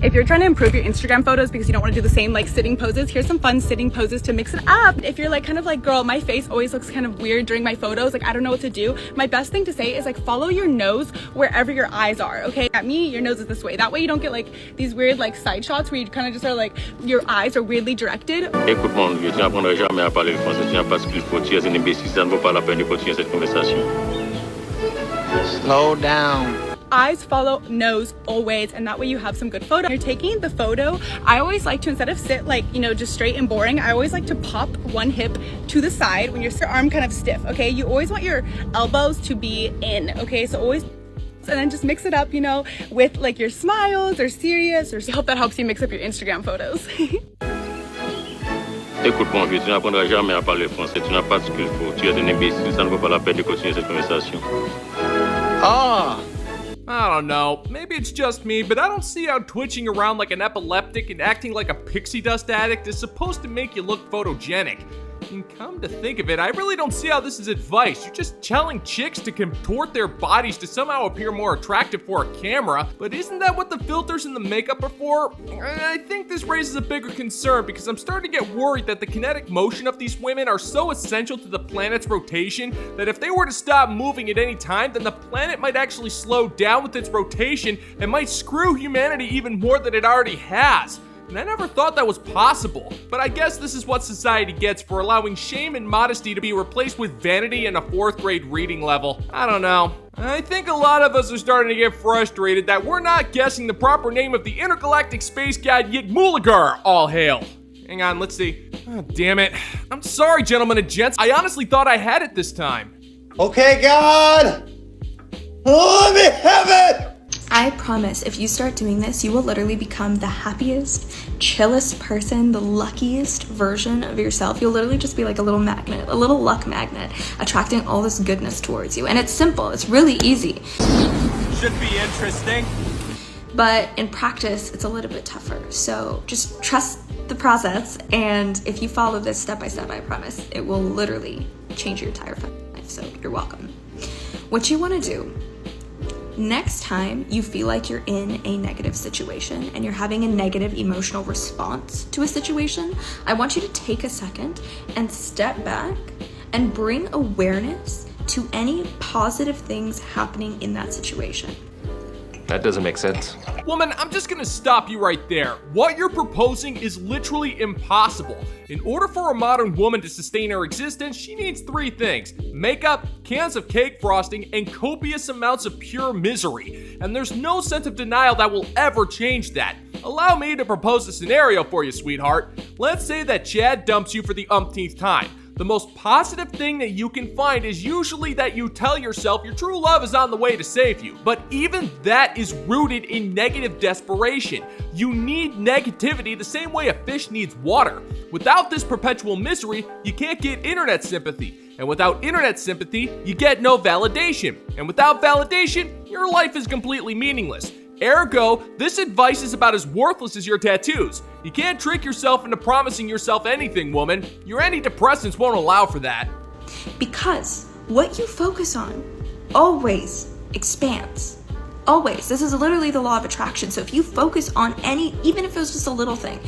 If you're trying to improve your Instagram photos because you don't want to do the same like sitting poses, here's some fun sitting poses to mix it up. If you're like kind of like, girl, my face always looks kind of weird during my photos, like I don't know what to do, my best thing to say is like follow your nose wherever your eyes are, okay? At me, your nose is this way. That way you don't get like these weird like side shots where you kind of just are like, your eyes are weirdly directed. Écoute mon vieux, tu n'apprendras jamais à parler le français, tu n'as pas ce qu'il faut, tu es un imbécile, ça ne vaut pas la peine de continuer cette conversation. Slow down. Eyes follow nose always, and that way you have some good photo. When you're taking the photo, I always like to, instead of sit like, you know, just straight and boring, I always like to pop one hip to the side when your arm kind of stiff, okay? You always want your elbows to be in, okay? So always, and then just mix it up, you know, with like your smiles or serious, or I hope that helps you mix up your Instagram photos. Écoute mon vieux, tu n'apprendras jamais à parler le français, tu n'as pas ce qu'il faut, tu es un imbécile, ça ne vaut pas la peine de continuer cette conversation. I don't know, maybe it's just me, but I don't see how twitching around like an epileptic and acting like a pixie dust addict is supposed to make you look photogenic. And come to think of it, I really don't see how this is advice. You're just telling chicks to contort their bodies to somehow appear more attractive for a camera, but isn't that what the filters and the makeup are for? I think this raises a bigger concern because I'm starting to get worried that the kinetic motion of these women are so essential to the planet's rotation that if they were to stop moving at any time, then the planet might actually slow down with its rotation and might screw humanity even more than it already has. And I never thought that was possible, but I guess this is what society gets for allowing shame and modesty to be replaced with vanity and a 4th grade reading level. I don't know. I think a lot of us are starting to get frustrated that we're not guessing the proper name of the intergalactic space god Yigmuligar. All hail. Hang on, let's see. Oh, damn it. I'm sorry, gentlemen and gents. I honestly thought I had it this time. Okay, God! Let me have it! I promise, if you start doing this, you will literally become the happiest, chillest person, the luckiest version of yourself. You'll literally just be like a little magnet, a little luck magnet, attracting all this goodness towards you. And it's simple, it's really easy. Should be interesting. But in practice, it's a little bit tougher. So just trust the process, and if you follow this step by step, I promise, it will literally change your entire life. So you're welcome. What you wanna do, next time you feel like you're in a negative situation and you're having a negative emotional response to a situation, I want you to take a second and step back and bring awareness to any positive things happening in that situation. That doesn't make sense. Woman, I'm just gonna stop you right there. What you're proposing is literally impossible. In order for a modern woman to sustain her existence, she needs 3 things: makeup, cans of cake frosting, and copious amounts of pure misery. And there's no sense of denial that will ever change that. Allow me to propose a scenario for you, sweetheart. Let's say that Chad dumps you for the umpteenth time. The most positive thing that you can find is usually that you tell yourself your true love is on the way to save you. But even that is rooted in negative desperation. You need negativity the same way a fish needs water. Without this perpetual misery, you can't get internet sympathy. And without internet sympathy, you get no validation. And without validation, your life is completely meaningless. Ergo, this advice is about as worthless as your tattoos. You can't trick yourself into promising yourself anything, woman. Your antidepressants won't allow for that. Because what you focus on always expands. Always. This is literally the law of attraction. So if you focus on any, even if it was just a little thing,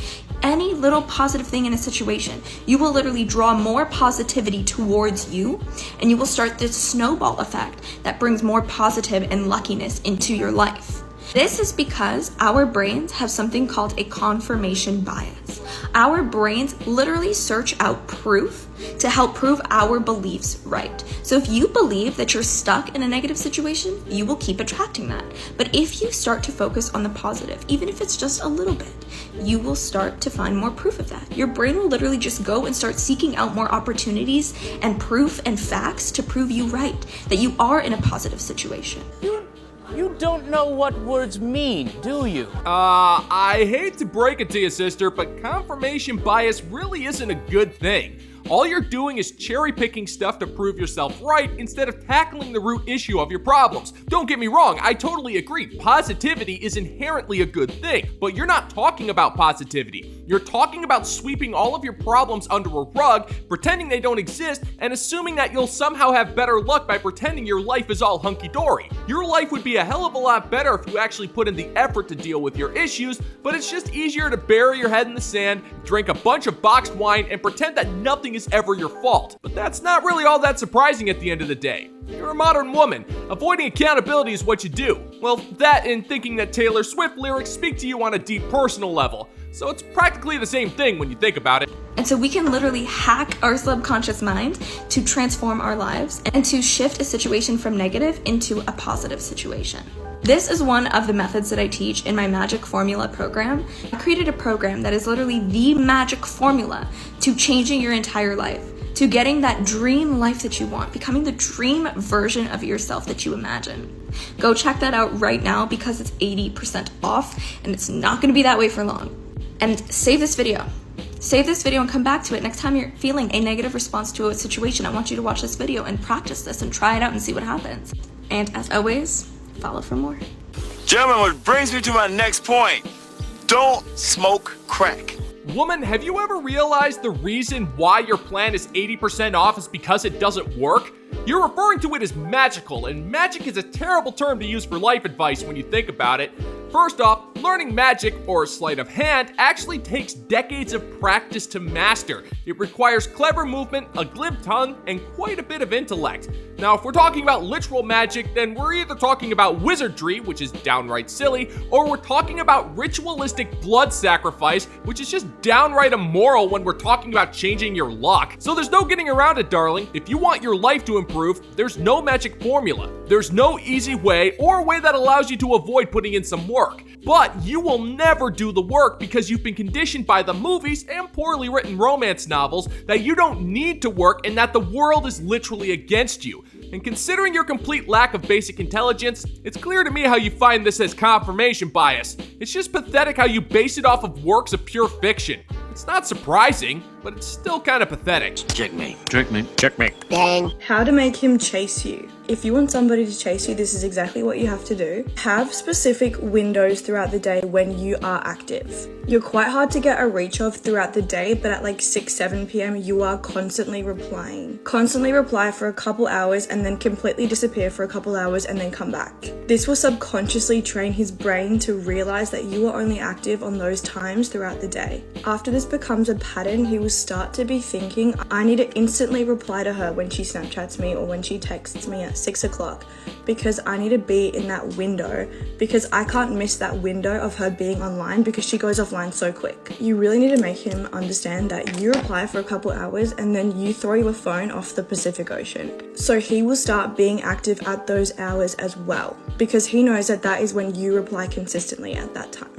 any little positive thing in a situation, you will literally draw more positivity towards you, and you will start this snowball effect that brings more positive and luckiness into your life. This is because our brains have something called a confirmation bias. Our brains literally search out proof to help prove our beliefs right. So if you believe that you're stuck in a negative situation, you will keep attracting that. But if you start to focus on the positive, even if it's just a little bit, you will start to find more proof of that. Your brain will literally just go and start seeking out more opportunities and proof and facts to prove you right, that you are in a positive situation. You don't know what words mean, do you? I hate to break it to you, sister, but confirmation bias really isn't a good thing. All you're doing is cherry picking stuff to prove yourself right instead of tackling the root issue of your problems. Don't get me wrong, I totally agree. Positivity is inherently a good thing, but you're not talking about positivity. You're talking about sweeping all of your problems under a rug, pretending they don't exist, and assuming that you'll somehow have better luck by pretending your life is all hunky-dory. Your life would be a hell of a lot better if you actually put in the effort to deal with your issues, but it's just easier to bury your head in the sand, drink a bunch of boxed wine, and pretend that nothing is ever your fault. But that's not really all that surprising at the end of the day. You're a modern woman. Avoiding accountability is what you do. Well, that and thinking that Taylor Swift lyrics speak to you on a deep personal level. So it's practically the same thing when you think about it. And so we can literally hack our subconscious mind to transform our lives and to shift a situation from negative into a positive situation. This is one of the methods that I teach in my Magic Formula program. I created a program that is literally the magic formula to changing your entire life, to getting that dream life that you want, becoming the dream version of yourself that you imagine. Go check that out right now because it's 80% off and it's not going to be that way for long. And save this video. Save this video and come back to it next time you're feeling a negative response to a situation. I want you to watch this video and practice this and try it out and see what happens. And as always, follow for more. Gentlemen, what brings me to my next point. Don't smoke crack. Woman, have you ever realized the reason why your plan is 80% off is because it doesn't work? You're referring to it as magical, and magic is a terrible term to use for life advice when you think about it. First off, learning magic, or sleight of hand, actually takes decades of practice to master. It requires clever movement, a glib tongue, and quite a bit of intellect. Now, if we're talking about literal magic, then we're either talking about wizardry, which is downright silly, or we're talking about ritualistic blood sacrifice, which is just downright immoral when we're talking about changing your luck. So there's no getting around it, darling. If you want your life to improve, there's no magic formula. There's no easy way or a way that allows you to avoid putting in some work. But you will never do the work because you've been conditioned by the movies and poorly written romance novels that you don't need to work and that the world is literally against you. And considering your complete lack of basic intelligence, it's clear to me how you find this as confirmation bias. It's just pathetic how you base it off of works of pure fiction. It's not surprising, but it's still kind of pathetic. Checkmate. How to make him chase you. If you want somebody to chase you, this is exactly what you have to do. Have specific windows throughout the day when you are active. You're quite hard to get a reach of throughout the day, but at like 6-7 p.m. you are constantly replying. Constantly reply for a couple hours and then completely disappear for a couple hours and then come back. This will subconsciously train his brain to realize that you are only active on those times throughout the day. After this becomes a pattern, he will start to be thinking, I need to instantly reply to her when she Snapchats me or when she texts me at 6 o'clock because I need to be in that window because I can't miss that window of her being online because she goes offline so quick. You really need to make him understand that you reply for a couple hours and then you throw your phone off the Pacific Ocean. So he will start being active at those hours as well because he knows that that is when you reply consistently at that time.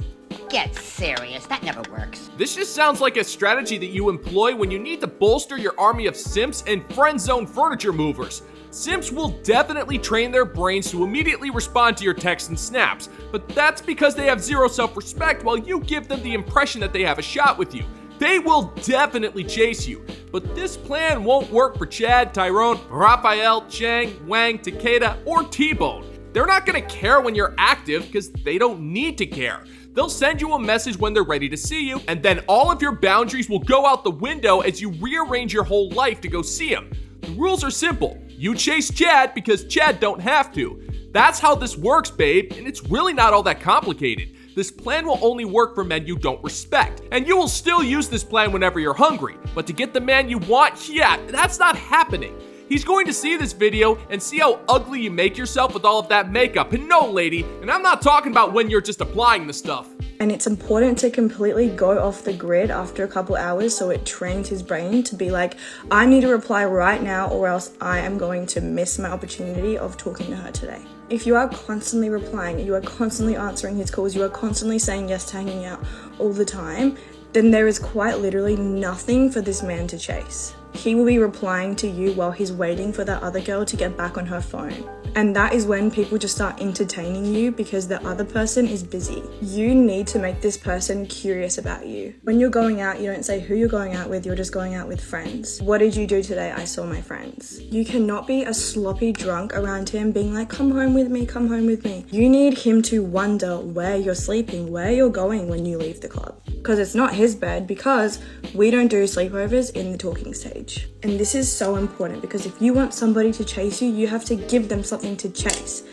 Get serious, that never works. This just sounds like a strategy that you employ when you need to bolster your army of simps and friend zone furniture movers. Simps will definitely train their brains to immediately respond to your texts and snaps, but that's because they have zero self-respect while you give them the impression that they have a shot with you. They will definitely chase you, but this plan won't work for Chad, Tyrone, Raphael, Chang, Wang, Takeda, or T-Bone. They're not gonna care when you're active because they don't need to care. They'll send you a message when they're ready to see you, and then all of your boundaries will go out the window as you rearrange your whole life to go see him. The rules are simple. You chase Chad because Chad don't have to. That's how this works, babe, and it's really not all that complicated. This plan will only work for men you don't respect, and you will still use this plan whenever you're hungry. But to get the man you want, yeah, that's not happening. He's going to see this video and see how ugly you make yourself with all of that makeup. And no, lady, and I'm not talking about when you're just applying the stuff. And it's important to completely go off the grid after a couple hours so it trains his brain to be like, I need to reply right now or else I am going to miss my opportunity of talking to her today. If you are constantly replying, you are constantly answering his calls, you are constantly saying yes to hanging out all the time, then there is quite literally nothing for this man to chase. he will be replying to you while he's waiting for that other girl to get back on her phone. And that is when people just start entertaining you because the other person is busy. You need to make this person curious about you. When you're going out, you don't say who you're going out with, you're just going out with friends. What did you do today? I saw my friends. You cannot be a sloppy drunk around him being like, come home with me, come home with me. You need him to wonder where you're sleeping, where you're going when you leave the club. Because it's not his bed, because we don't do sleepovers in the talking stage. And this is so important because if you want somebody to chase you, you have to give them something to chase.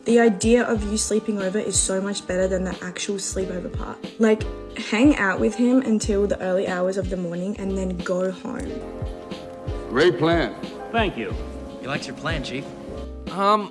The idea of you sleeping over is so much better than the actual sleepover part. Like, hang out with him until the early hours of the morning and then go home. Great plan. Thank you. He likes your plan, Chief.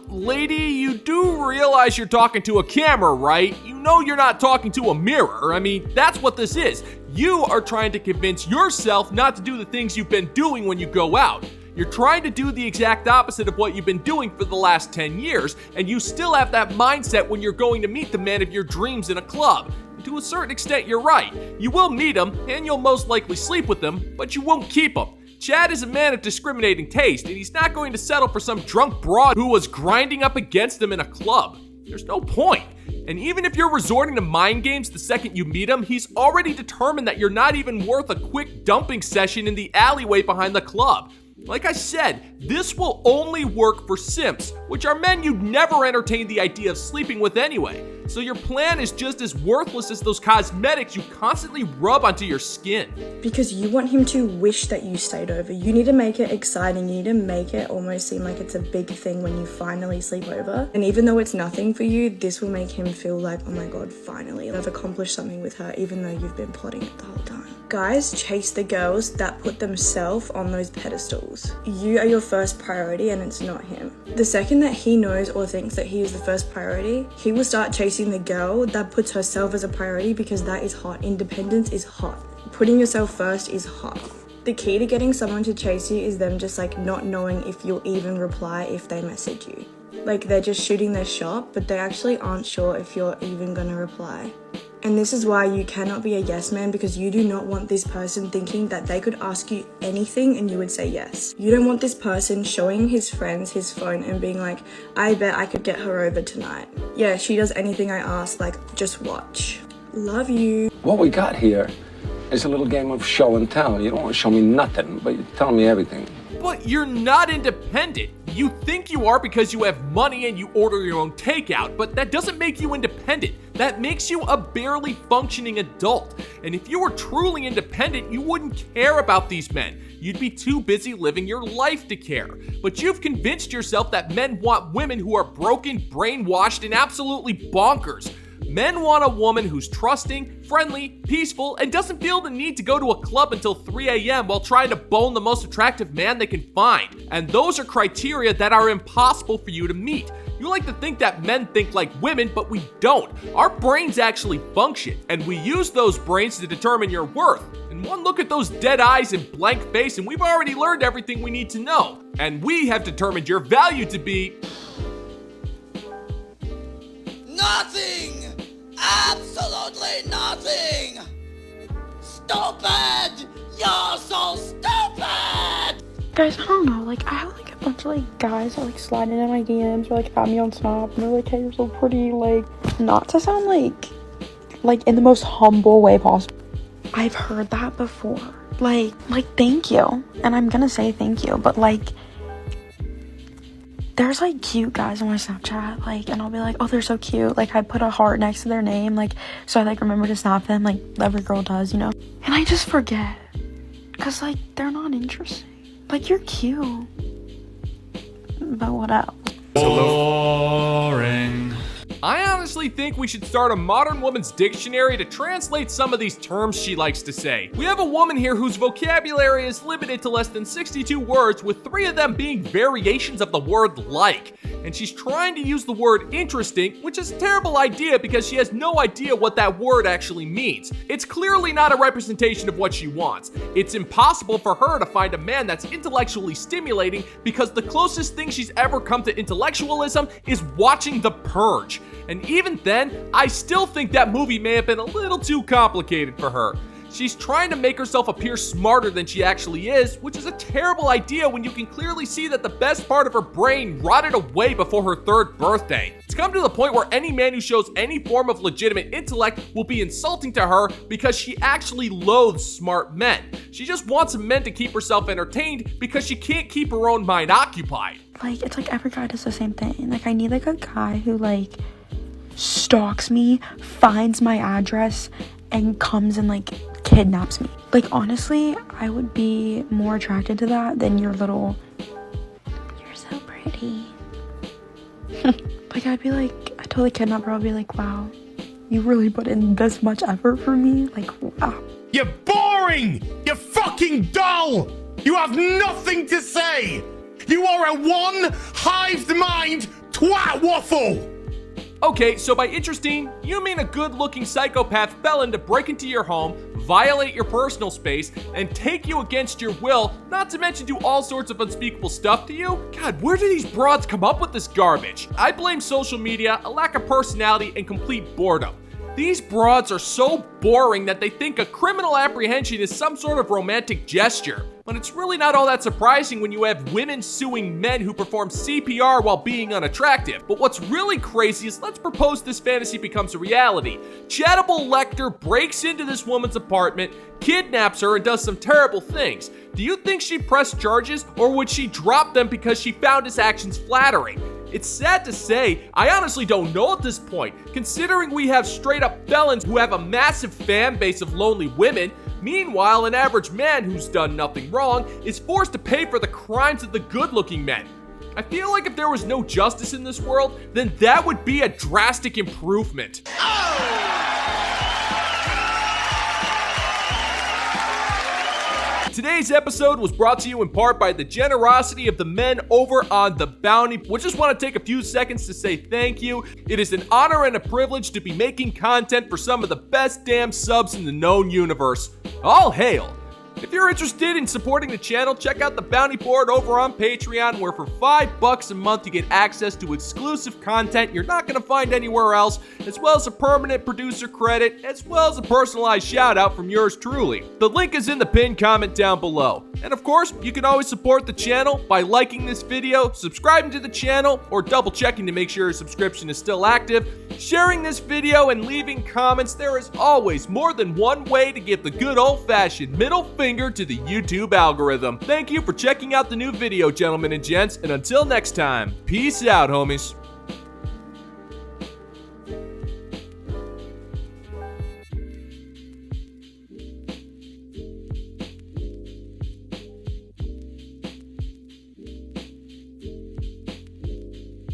Lady, you do realize you're talking to a camera, right? You know you're not talking to a mirror. I mean, that's what this is. You are trying to convince yourself not to do the things you've been doing when you go out. You're trying to do the exact opposite of what you've been doing for the last 10 years, and you still have that mindset when you're going to meet the man of your dreams in a club. And to a certain extent, you're right. You will meet him, and you'll most likely sleep with him, but you won't keep him. Chad is a man of discriminating taste, and he's not going to settle for some drunk broad who was grinding up against him in a club. There's no point. And even if you're resorting to mind games the second you meet him, he's already determined that you're not even worth a quick dumping session in the alleyway behind the club. Like I said, this will only work for simps, which are men you'd never entertain the idea of sleeping with anyway. So your plan is just as worthless as those cosmetics you constantly rub onto your skin. Because you want him to wish that you stayed over. You need to make it exciting. You need to make it almost seem like it's a big thing when you finally sleep over. And even though it's nothing for you, this will make him feel like, oh my god, finally, I've accomplished something with her, even though you've been plotting it the whole time. Guys chase the girls that put themselves on those pedestals. You are your first priority and it's not him. The second that he knows or thinks that he is the first priority, he will start chasing the girl that puts herself as a priority because that is hot. Independence is hot. Putting yourself first is hot. The key to getting someone to chase you is them just like not knowing if you'll even reply if they message you. Like they're just shooting their shot, but they actually aren't sure if you're even gonna reply. And this is why you cannot be a yes man, because you do not want this person thinking that they could ask you anything and you would say yes. You don't want this person showing his friends his phone and being like, I bet I could get her over tonight. Yeah, she does anything I ask, like just watch. Love you. What we got here is a little game of show and tell. You don't want to show me nothing, but you tell me everything. But you're not independent. You think you are because you have money and you order your own takeout, but that doesn't make you independent. That makes you a barely functioning adult. And if you were truly independent, you wouldn't care about these men. You'd be too busy living your life to care. But you've convinced yourself that men want women who are broken, brainwashed, and absolutely bonkers. Men want a woman who's trusting, friendly, peaceful, and doesn't feel the need to go to a club until 3 a.m. while trying to bone the most attractive man they can find. And those are criteria that are impossible for you to meet. You like to think that men think like women, but we don't. Our brains actually function, and we use those brains to determine your worth. And one look at those dead eyes and blank face, and we've already learned everything we need to know. And we have determined your value to be... nothing! Absolutely nothing! Stupid! You're so stupid! Guys, I don't know, like, I have, like, a bunch of, like, guys that, like, slide into my DMs or, like, add me on Snap, and they're like, hey, you're so pretty, like, not to sound, like, in the most humble way possible. I've heard that before. Like, thank you. And I'm gonna say thank you, but, like, there's, like, cute guys on my Snapchat, like, and I'll be like, oh, they're so cute. Like, I put a heart next to their name, like, so I, like, remember to snap them, like, every girl does, you know? And I just forget. Because, like, they're not interesting. Like, you're cute. But what else? Boring. I honestly think we should start a modern woman's dictionary to translate some of these terms she likes to say. We have a woman here whose vocabulary is limited to less than 62 words, with 3 of them being variations of the word like. And she's trying to use the word interesting, which is a terrible idea because she has no idea what that word actually means. It's clearly not a representation of what she wants. It's impossible for her to find a man that's intellectually stimulating because the closest thing she's ever come to intellectualism is watching The Purge. And even then, I still think that movie may have been a little too complicated for her. She's trying to make herself appear smarter than she actually is, which is a terrible idea when you can clearly see that the best part of her brain rotted away before her 3rd birthday. It's come to the point where any man who shows any form of legitimate intellect will be insulting to her because she actually loathes smart men. She just wants men to keep herself entertained because she can't keep her own mind occupied. Like, it's like every guy does the same thing. Like, I need like a guy who like stalks me, finds my address, and comes and like kidnaps me. Like, honestly, I would be more attracted to that than your little, you're so pretty. Like, I'd be like, I'd totally kidnap her. I'd be like, wow, you really put in this much effort for me? Like, wow. You're boring! You're fucking dull! You have nothing to say! You are a one-hived mind twat waffle! Okay, so by interesting, you mean a good-looking psychopath felon to break into your home, violate your personal space, and take you against your will, not to mention do all sorts of unspeakable stuff to you? God, where do these broads come up with this garbage? I blame social media, a lack of personality, and complete boredom. These broads are so boring that they think a criminal apprehension is some sort of romantic gesture. But it's really not all that surprising when you have women suing men who perform CPR while being unattractive. But what's really crazy is, let's propose this fantasy becomes a reality. Chattable Lecter breaks into this woman's apartment, kidnaps her, and does some terrible things. Do you think she'd press charges, or would she drop them because she found his actions flattering? It's sad to say, I honestly don't know at this point, considering we have straight up felons who have a massive fan base of lonely women. Meanwhile, an average man who's done nothing wrong is forced to pay for the crimes of the good-looking men. I feel like if there was no justice in this world, then that would be a drastic improvement. Today's episode was brought to you in part by the generosity of the men over on The Bounty. We just want to take a few seconds to say thank you. It is an honor and a privilege to be making content for some of the best damn subs in the known universe. All hail! If you're interested in supporting the channel, check out the Bounty Board over on Patreon, where for $5 a month you get access to exclusive content you're not going to find anywhere else, as well as a permanent producer credit, as well as a personalized shout out from yours truly. The link is in the pinned comment down below. And of course, you can always support the channel by liking this video, subscribing to the channel, or double checking to make sure your subscription is still active, sharing this video, and leaving comments. There is always more than one way to give the good old-fashioned middle finger to the YouTube algorithm. Thank you for checking out the new video, gentlemen and gents, and until next time, peace out, homies.